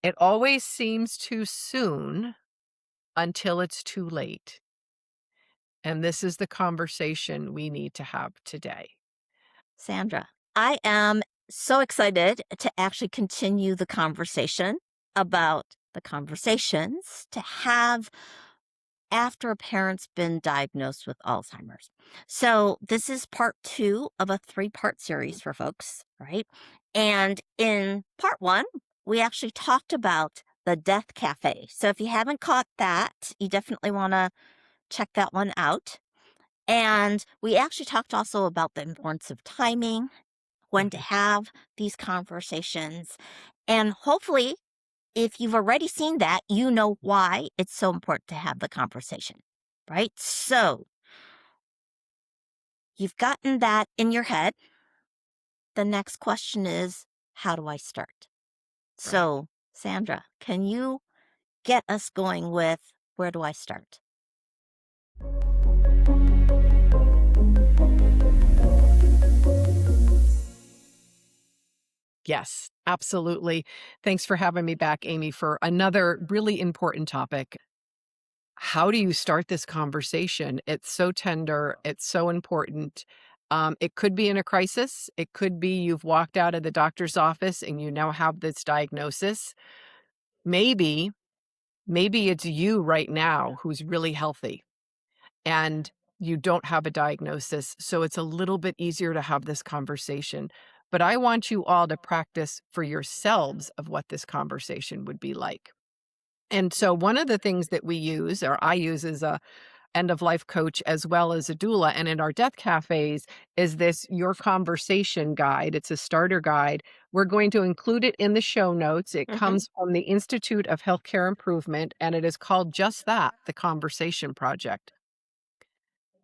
It always seems too soon until it's too late. And this is the conversation we need to have today. Sandra, I am so excited to actually continue the conversation about the conversations to have after a parent's been diagnosed with Alzheimer's. So, this is part two of a three-part series for folks, right? And in part one, we actually talked about the Death Cafe. So, if you haven't caught that, you definitely want to check that one out. And we actually talked also about the importance of timing, when to Mhm. have these conversations. And hopefully, if you've already seen that, you know why it's so important to have the conversation, right? So you've gotten that in your head. The next question is, how do I start? Right. So, Sandra, can you get us going with where do I start? Yes, absolutely. Thanks for having me back, Amy, for another really important topic. How do you start this conversation? It's so tender, it's so important. It could be in a crisis. It could be you've walked out of the doctor's office and you now have this diagnosis. Maybe, maybe it's you right now who's really healthy and you don't have a diagnosis. So it's a little bit easier to have this conversation. But I want you all to practice for yourselves of what this conversation would be like. And so one of the things that we use, or I use as a end of life coach as well as a doula, and in our death cafes, is this Your Conversation Guide. It's a starter guide. We're going to include it in the show notes. It Hmm. comes from the Institute of Healthcare Improvement, and it is called just that, the Conversation Project.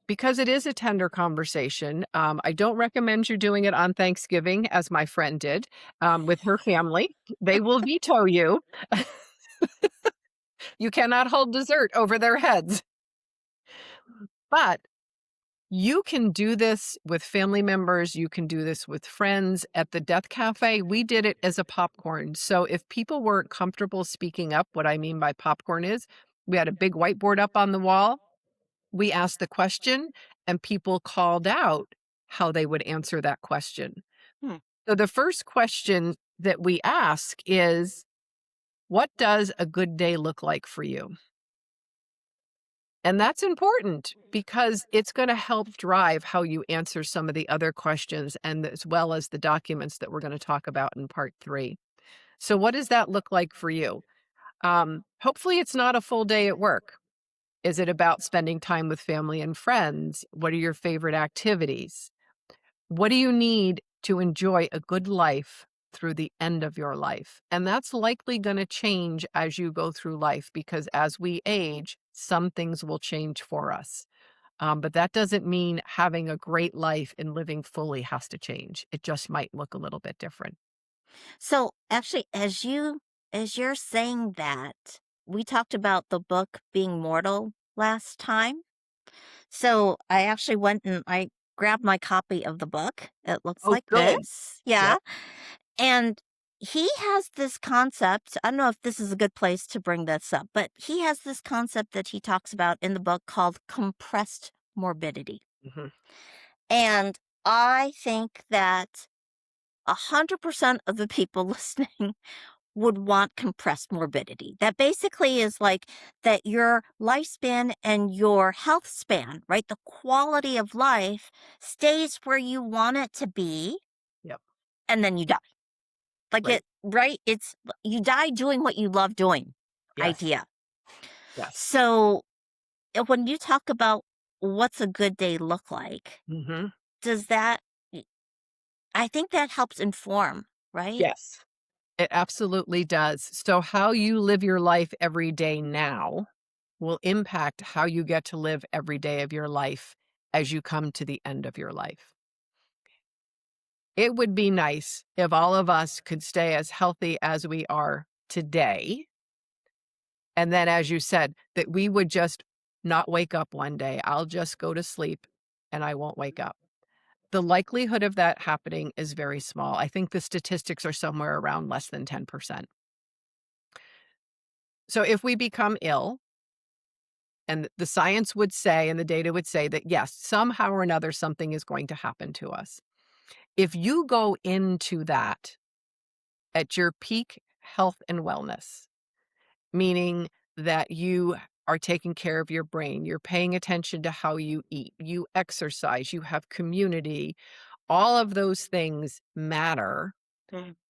Because it is a tender conversation, I don't recommend you doing it on Thanksgiving, as my friend did with her family. They will veto you. You cannot hold dessert over their heads. But you can do this with family members. You can do this with friends. At the Death Cafe, we did it as a popcorn. So if people weren't comfortable speaking up, what I mean by popcorn is we had a big whiteboard up on the wall. We asked the question, and people called out how they would answer that question. Hmm. So the first question that we ask is, what does a good day look like for you? And that's important because it's going to help drive how you answer some of the other questions and as well as the documents that we're going to talk about in part three. So, what does that look like for you? Hopefully, it's not a full day at work. Is it about spending time with family and friends? What are your favorite activities? What do you need to enjoy a good life through the end of your life? And that's likely going to change as you go through life because as we age, some things will change for us. But that doesn't mean having a great life and living fully has to change. It just might look a little bit different. So, actually, as you're saying that, we talked about the book Being Mortal last time. So I actually went and I grabbed my copy of the book. It looks Oh, like good. this. Yep. Yeah. And he has this concept. I don't know if this is a good place to bring this up, but he has this concept that he talks about in the book called compressed morbidity. Mhm. And I think that 100% of the people listening would want compressed morbidity. That basically is like that your lifespan and your health span, right? The quality of life stays where you want it to be Yep. and then you die. Like Right. it, right? It's you die doing what you love doing Yes. idea. Yes. So when you talk about what's a good day look like, Hmm. does that, I think that helps inform, right? Yes. It absolutely does. So, how you live your life every day now will impact how you get to live every day of your life as you come to the end of your life. It would be nice if all of us could stay as healthy as we are today. And then, as you said, that we would just not wake up one day. I'll just go to sleep and I won't wake up. The likelihood of that happening is very small. I think the statistics are somewhere around less than 10%. So if we become ill, and the science would say and the data would say that, yes, somehow or another, something is going to happen to us. If you go into that at your peak health and wellness, meaning that you are taking care of your brain, you're paying attention to how you eat, you exercise, you have community, all of those things matter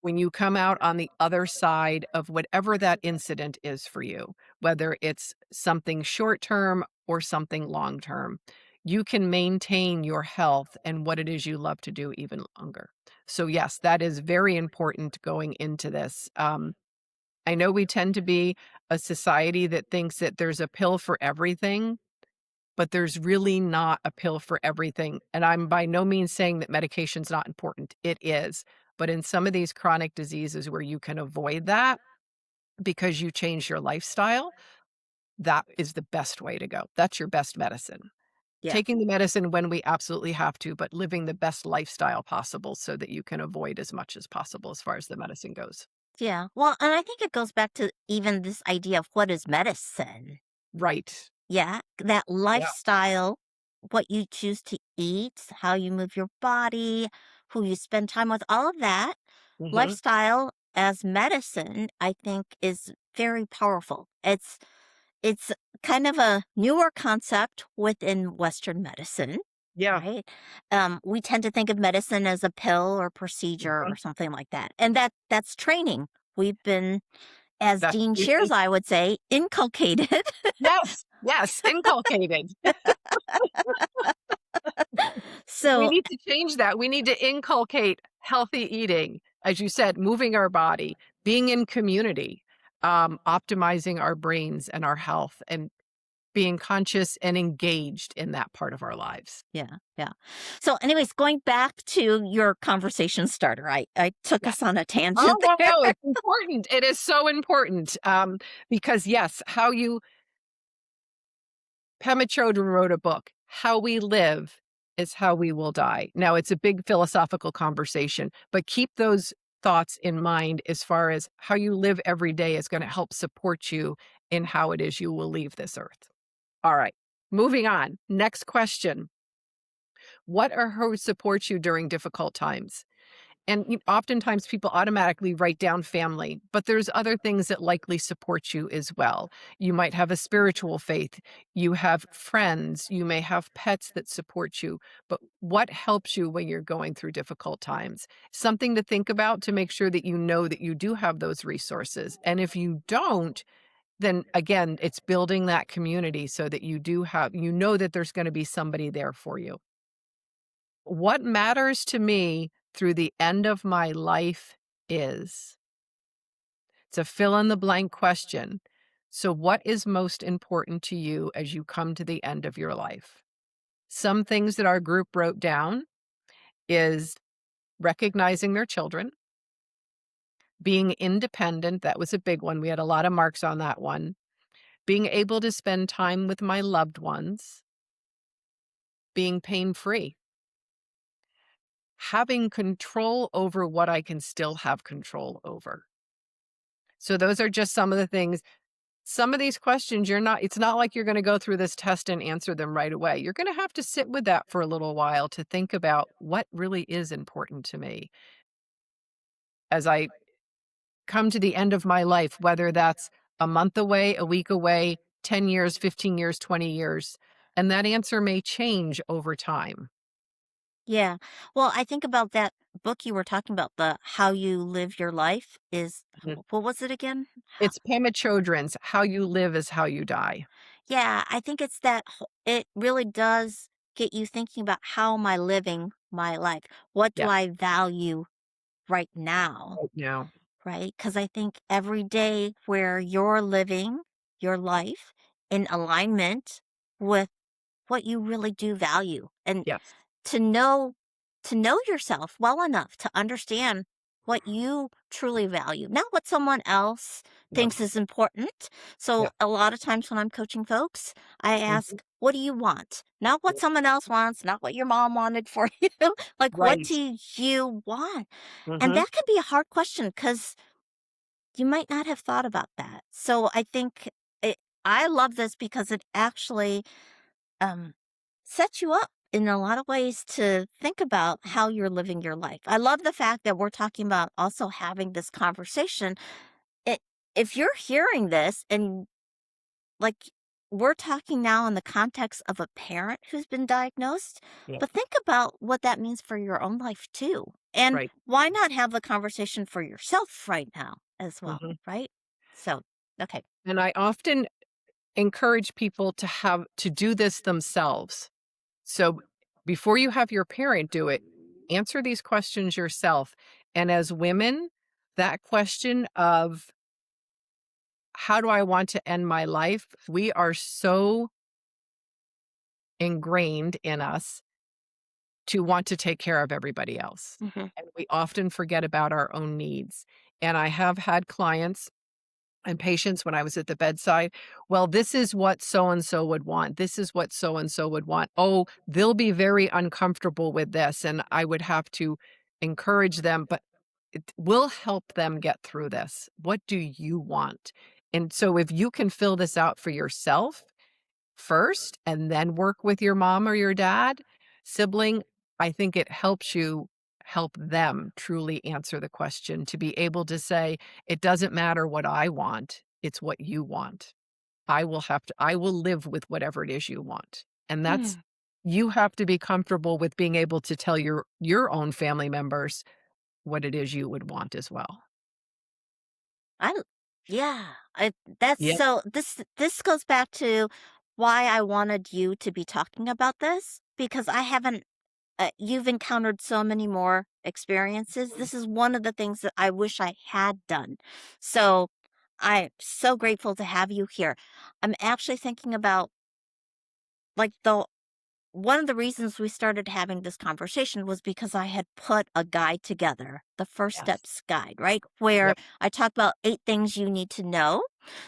when you come out on the other side of whatever that incident is for you, whether it's something short term or something long term, you can maintain your health and what it is you love to do even longer. So, yes, that is very important going into this. I know we tend to be a society that thinks that there's a pill for everything, but there's really not a pill for everything, and I'm by no means saying that medication's not important, it is, but in some of these chronic diseases where you can avoid that because you change your lifestyle, that is the best way to go. That's your best medicine. Yeah. Taking the medicine when we absolutely have to, but living the best lifestyle possible so that you can avoid as much as possible as far as the medicine goes. Yeah. Well, and I think it goes back to even this idea of what is medicine. Right. Yeah, that Yeah. lifestyle, what you choose to eat, how you move your body, who you spend time with, all of that Mhm. lifestyle as medicine, I think is very powerful. It's kind of a newer concept within Western medicine, Yeah. right? We tend to think of medicine as a pill or procedure Mhm. or something like that, and that's training. We've been, as That's Dean we Shears, I would say, inculcated. Yes, yes, inculcated. We So need to change that. We need to inculcate healthy eating, as you said, moving our body, being in community, optimizing our brains and our health, and being conscious and engaged in that part of our lives. yeah, yeah. So, anyways, going back to your conversation starter, I took Yes. us on a Oh, tangent no, there. no, it's important. It is so important, because, yes, how you Pema Chodron wrote a book, "How We Live is How We Will Die." Now, it's a big philosophical conversation, but keep those thoughts in mind as far as how you live every day is gonna help support you in how it is you will leave this earth. All right, moving on. Next question. What or who supports you during difficult times? And oftentimes people automatically write down family, but there's other things that likely support you as well. You might have a spiritual faith, you have friends, you may have pets that support you. But what helps you when you're going through difficult times? Something to think about to make sure that you do have those resources. And if you don't, then again, it's building that community so that you know that there's going to be somebody there for you. What matters to me through the end of my life is it's a fill in the blank question. So, what is most important to you as you come to the end of your life? Some things that our group wrote down is recognizing their children, being independent. That was a big one. We had a lot of marks on that one. Being able to spend time with my loved ones, being pain free, having control over what I can still have control over. So those are just some of the things. Some of these questions it's not like you're gonna go through this test and answer them right away. You're gonna have to sit with that for a little while to think about what really is important to me as I come to the end of my life, whether that's a month away, a week away, 10 years, 15 years, 20 years. And that answer may change over time. Yeah. Well, I think about that book you were talking about, the How You Live Your Life is Mhm. what was it again? It's Pema Chodron's "How You Live is How You Die." Yeah, I think it's that it really does get you thinking about how am I living my life? What do Yes, I value right now? right now. Right? Because I think every day where you're living your life in alignment with what you really do value, and Yes. to know to know yourself well enough to understand what you truly value, not what someone else Yep. thinks is important. So Yep. a lot of times when I'm coaching folks, I Mhm. ask, what do you want? Not what Yep. someone else wants, not what your mom wanted for you. Like, what Right. do you want? And Mhm. that can be a hard question because you might not have thought about that. So I think I love this because it actually um, sets you up in a lot of ways to think about how you're living your life. I love the fact that we're talking about also having this conversation. It, if you're hearing this and like we're talking now in the context of a parent who's been diagnosed, Yeah. but think about what that means for your own life too. And Right. why not have the conversation for yourself right now as well, Mhm. right? So, okay. And I often encourage people to do this themselves. So before you have your parent do it, answer these questions yourself. And as women, that question of how do I want to end my life? We are so ingrained in us to want to take care of everybody else. Hmm. And we often forget about our own needs. And I have had clients and patients when I was at the bedside, well, this is what so and so would want. This is what so and so would want. Oh, they'll be very uncomfortable with this. And I would have to encourage them, but it will help them get through this. What do you want? And so if you can fill this out for yourself first and then work with your mom or your dad, sibling, I think it helps you help them truly answer the question to be able to say, it doesn't matter what I want, it's what you want. I will live with whatever it is you want. And that's Mm. you have to be comfortable with being able to tell your own family members what it is you would want as well. I l yeah, that's Yep. so this goes back to why I wanted you to be talking about this because I haven't you've encountered so many more experiences. This is one of the things that I wish I had done. So, I'm so grateful to have you here. I'm actually thinking about, like, the one of the reasons we started having this conversation was because I had put a guide together, the First Yes. Steps guide, right? Where Yep. I talk about 8 things you need to know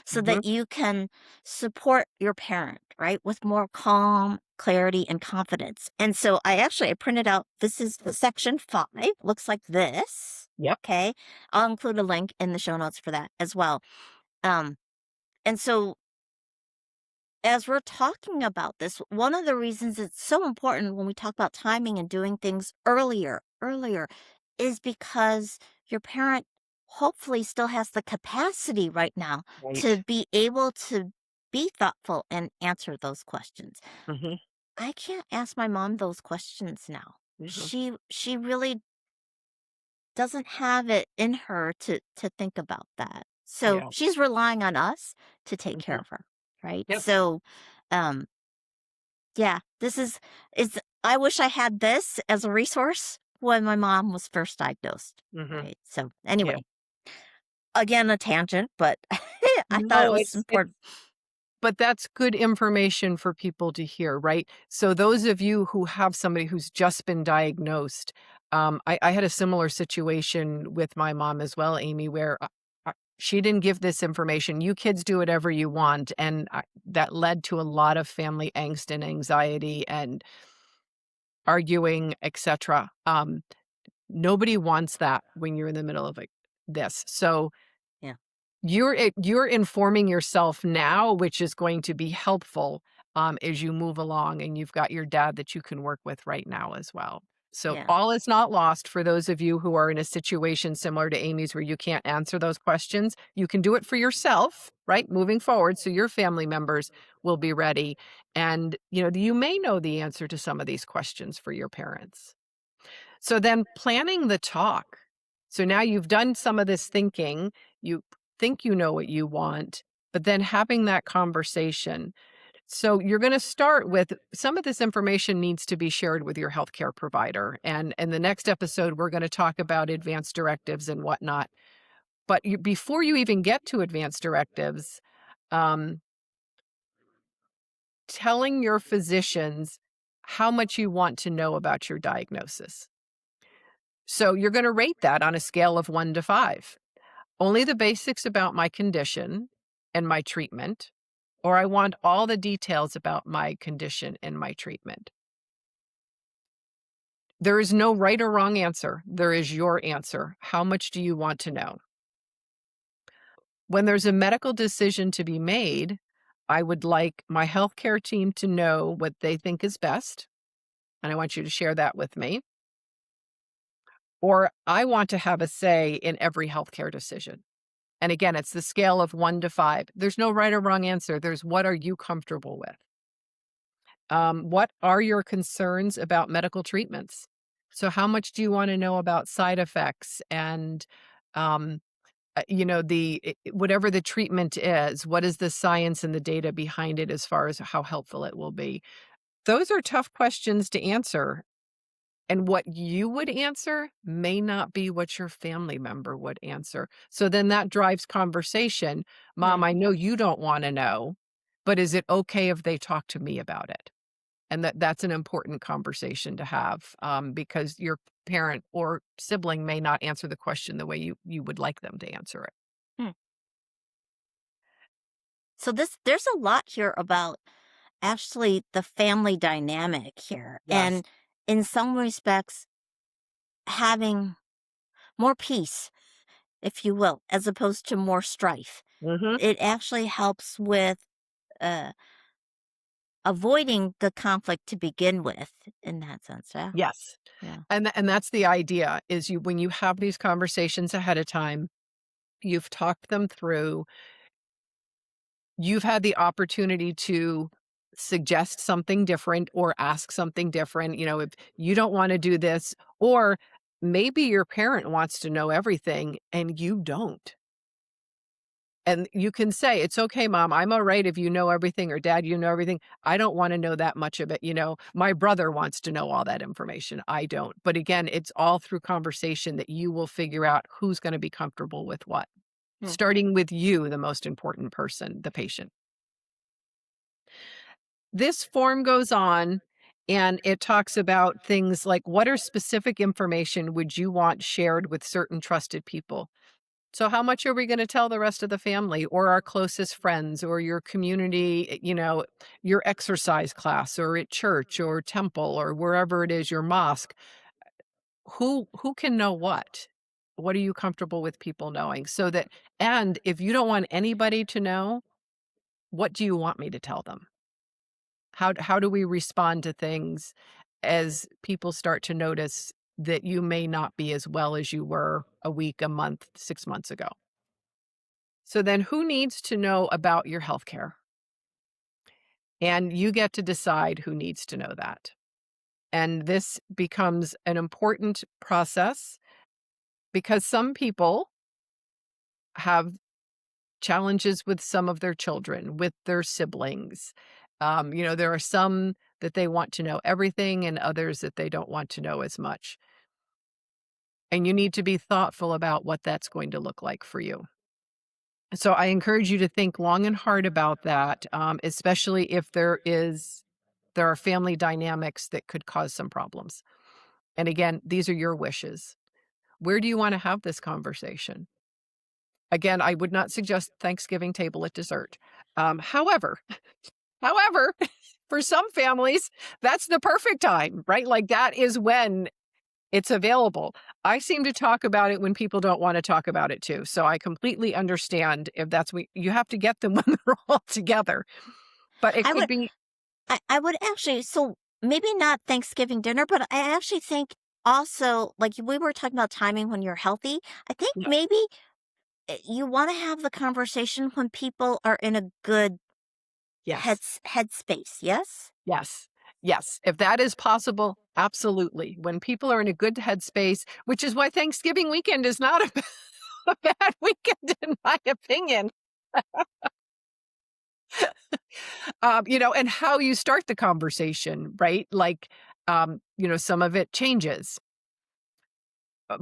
so Mhm. that you can support your parent, right? With more calm, clarity, and confidence. And so I printed out this is the section 5, looks like this. Yep. Okay. I'll include a link in the show notes for that as well. Um, and so as we're talking about this, one of the reasons it's so important when we talk about timing and doing things earlier is because your parent hopefully still has the capacity right now to Right. be able to be thoughtful and answer those questions. Mhm. I can't ask my mom those questions now. Mhm. She really doesn't have it in her to think about that. So Yeah. she's relying on us to take care Mhm. of her, right? Yep. So um yeah, this is I wish I had this as a resource when my mom was first diagnosed, Mhm. right? So, Yeah. anyway, again, a tangent, but I thought it No, was it's important. but that's good information for people to hear, right? So those of you who have somebody who's just been diagnosed, I had a similar situation with my mom as well, Amy, where she didn't give this information. You kids do whatever you want, and that led to a lot of family angst and anxiety and arguing, etc. Nobody wants that when you're in the middle of this. So Yeah, you're informing yourself now, which is going to be helpful, as you move along, and you've got your dad that you can work with right now as well. So yeah, all is not lost for those of you who are in a situation similar to Amy's where you can't answer those questions. You can do it for yourself, right, moving forward, so your family members will be ready, and, you may know the answer to some of these questions for your parents. So then planning the talk. So now you've done some of this thinking, you think you know what you want, but then having that conversation. So you're going to start with some of this information needs to be shared with your healthcare provider. And in the next episode, we're going to talk about advanced directives and whatnot. But before you even get to advanced directives, um, telling your physicians how much you want to know about your diagnosis. So you're going to rate that on a scale of 1 to 5. Only the basics about my condition and my treatment, or I want all the details about my condition and my treatment. There is no right or wrong answer. There is your answer. How much do you want to know? When there's a medical decision to be made, I would like my healthcare team to know what they think is best, and I want you to share that with me. Or I want to have a say in every healthcare decision. And again, it's the scale of 1 to 5. There's no right or wrong answer. There's what are you comfortable with? What are your concerns about medical treatments? So how much do you wanna know about side effects and, um, whatever the treatment is, what is the science and the data behind it as far as how helpful it will be? Those are tough questions to answer, and what you would answer may not be what your family member would answer. So then that drives conversation. "Mom, Hmm. I know you don't wanna know, but is it okay if they talk to me about it?" And that's an important conversation to have, because your parent or sibling may not answer the question the way you would like them to answer it. Hmm. So there's a lot here about actually the family dynamic here, Yes. and in some respects, having more peace, if you will, as opposed to more strife. Mhm. It actually helps with uh, avoiding the conflict to begin with, in that sense. Yeah. Yes. Yeah. And that's the idea is you when you have these conversations ahead of time, you've talked them through, you've had the opportunity to suggest something different or ask something different, if you don't wanna do this, or maybe your parent wants to know everything and you don't. And you can say, "It's okay, mom. I'm alright if you know everything," or, "Dad, you know everything. I don't wanna know that much of it. My brother wants to know all that information. I don't." But again, it's all through conversation that you will figure out who's gonna be comfortable with what, Hmm. starting with you, the most important person, the patient. This form goes on, and it talks about things like, what are specific information would you want shared with certain trusted people? So how much are we gonna tell the rest of the family or our closest friends or your community, your exercise class or at church or temple or wherever it is, your mosque? Who can know what? What are you comfortable with people knowing? And if you don't want anybody to know, what do you want me to tell them? How do we respond to things as people start to notice that you may not be as well as you were a week, a month, 6 months ago? So then who needs to know about your healthcare? And you get to decide who needs to know that. And this becomes an important process because some people have challenges with some of their children, with their siblings. There are some that they want to know everything and others that they don't want to know as much. And you need to be thoughtful about what that's going to look like for you. So I encourage you to think long and hard about that, especially if there are family dynamics that could cause some problems. And again, these are your wishes. Where do you want to have this conversation? Again, I would not suggest Thanksgiving table at dessert. However, however, for some families, that's the perfect time, right? Like that is when it's available. I seem to talk about it when people don't wanna talk about it too, so I completely understand if that's what you have to get them when they're all together, but it I could would be I would actually, so maybe not Thanksgiving dinner, but I actually think also, like we were talking about timing when you're healthy. I think yeah, maybe you want to have the conversation when people are in a good yes, headspace. Yes. yes, yes. If that is possible, absolutely. When people are in a good headspace, which is why Thanksgiving weekend is not a a bad weekend in my opinion, and how you start the conversation, right? Like, some of it changes.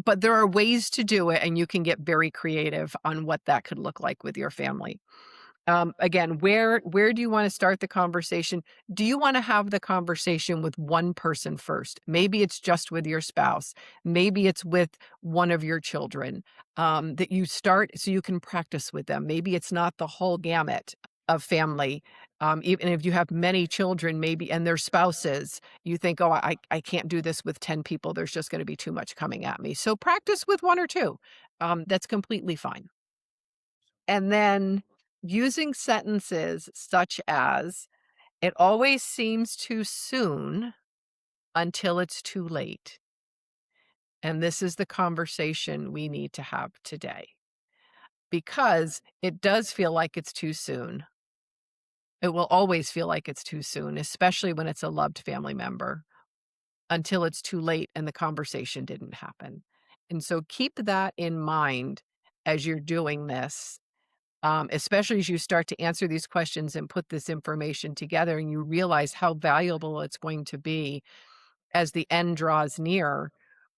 But there are ways to do it, and you can get very creative on what that could look like with your family. Again, where do you wanna start the conversation? Do you wanna have the conversation with one person first? Maybe it's just with your spouse. Maybe it's with one of your children, that you start so you can practice with them. Maybe it's not the whole gamut of family. Even if you have many children, maybe and their spouses, you think, "Oh, I can't do this with 10 people. There's just gonna be too much coming at me." So practice with 1 or 2. That's completely fine. And then using sentences such as, "It always seems too soon until it's too late. And this is the conversation we need to have today." Because it does feel like it's too soon. It will always feel like it's too soon, especially when it's a loved family member, until it's too late and the conversation didn't happen. And so keep that in mind as you're doing this, especially as you start to answer these questions and put this information together and you realize how valuable it's going to be as the end draws near,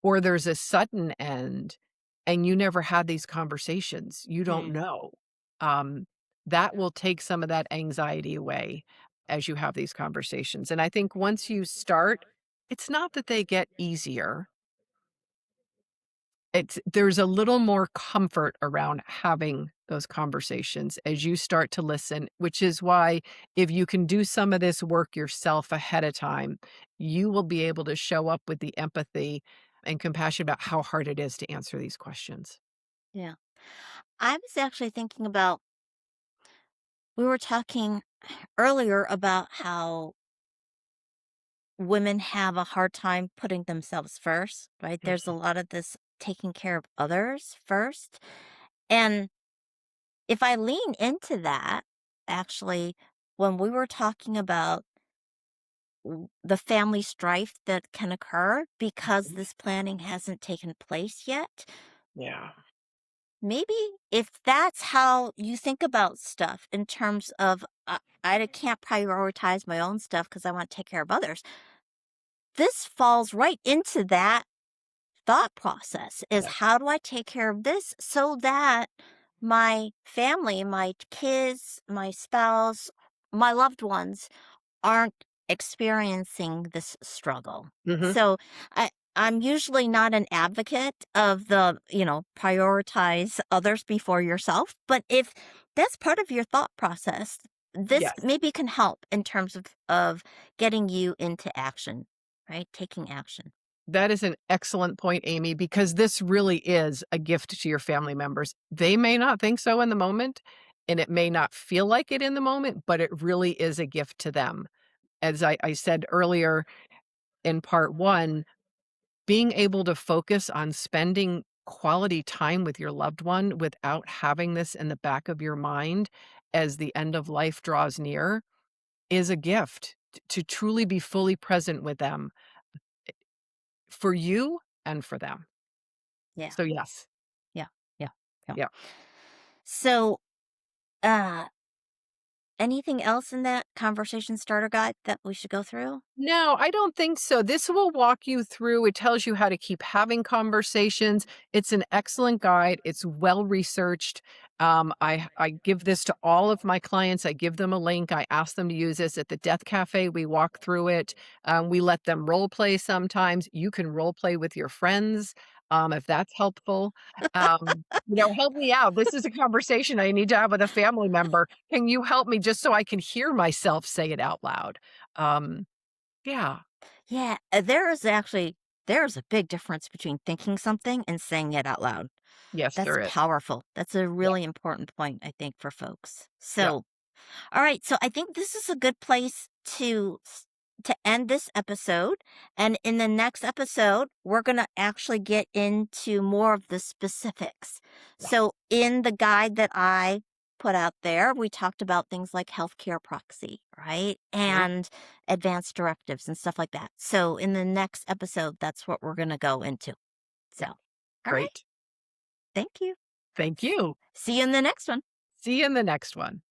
or there's a sudden end and you never had these conversations. You don't Mm, know. Um, that will take some of that anxiety away as you have these conversations. And I think once you start, it's not that they get easier. It's there's a little more comfort around having those conversations as you start to listen, which is why if you can do some of this work yourself ahead of time, you will be able to show up with the empathy and compassion about how hard it is to answer these questions. yeah. I was actually thinking about, we were talking earlier about how women have a hard time putting themselves first, right? There's a Mhm. lot of this taking care of others first. And if I lean into that, actually, when we were talking about the family strife that can occur because Mhm. this planning hasn't taken place yet, Yeah. maybe if that's how you think about stuff in terms of, I can't prioritize my own stuff because I want to take care of others. This falls right into that thought process, is Yeah. how do I take care of this so that my family, my kids, my spouse, my loved ones aren't experiencing this struggle. Mhm. So I'm usually not an advocate of the, prioritize others before yourself, but if that's part of your thought process, this Yes. maybe can help in terms of getting you into action, right? Taking action. That is an excellent point, Amy, because this really is a gift to your family members. They may not think so in the moment, and it may not feel like it in the moment, but it really is a gift to them. As I said earlier in part one, being able to focus on spending quality time with your loved one without having this in the back of your mind as the end of life draws near is a gift to truly be fully present with them for you and for them. Yeah. So, yes. Yeah. Yeah. Yeah. Yeah. So, uh, anything else in that conversation starter guide that we should go through? No, I don't think so. This will walk you through. It tells you how to keep having conversations. It's an excellent guide. It's well researched. I give this to all of my clients. I give them a link. I ask them to use this at the Death Cafe. We walk through it. We let them role play sometimes. You can role play with your friends if that's helpful. Help me out. This is a conversation I need to have with a family member. Can you help me just so I can hear myself say it out loud? Um, yeah. Yeah, there's a big difference between thinking something and saying it out loud. Yes, That's there is. powerful. That's a Yeah, really important point, I think, for folks. yeah, So, all right, so I think this is a good place to end this episode, and in the next episode, we're going to actually get into more of the specifics. yeah. So, in the guide that I put out there, we talked about things like healthcare proxy, right? Mhm. And advanced directives and stuff like that. So, in the next episode, that's what we're going to go into. So, Yeah. all right, Great. thank you. Thank you. See you in the next one. See you in the next one.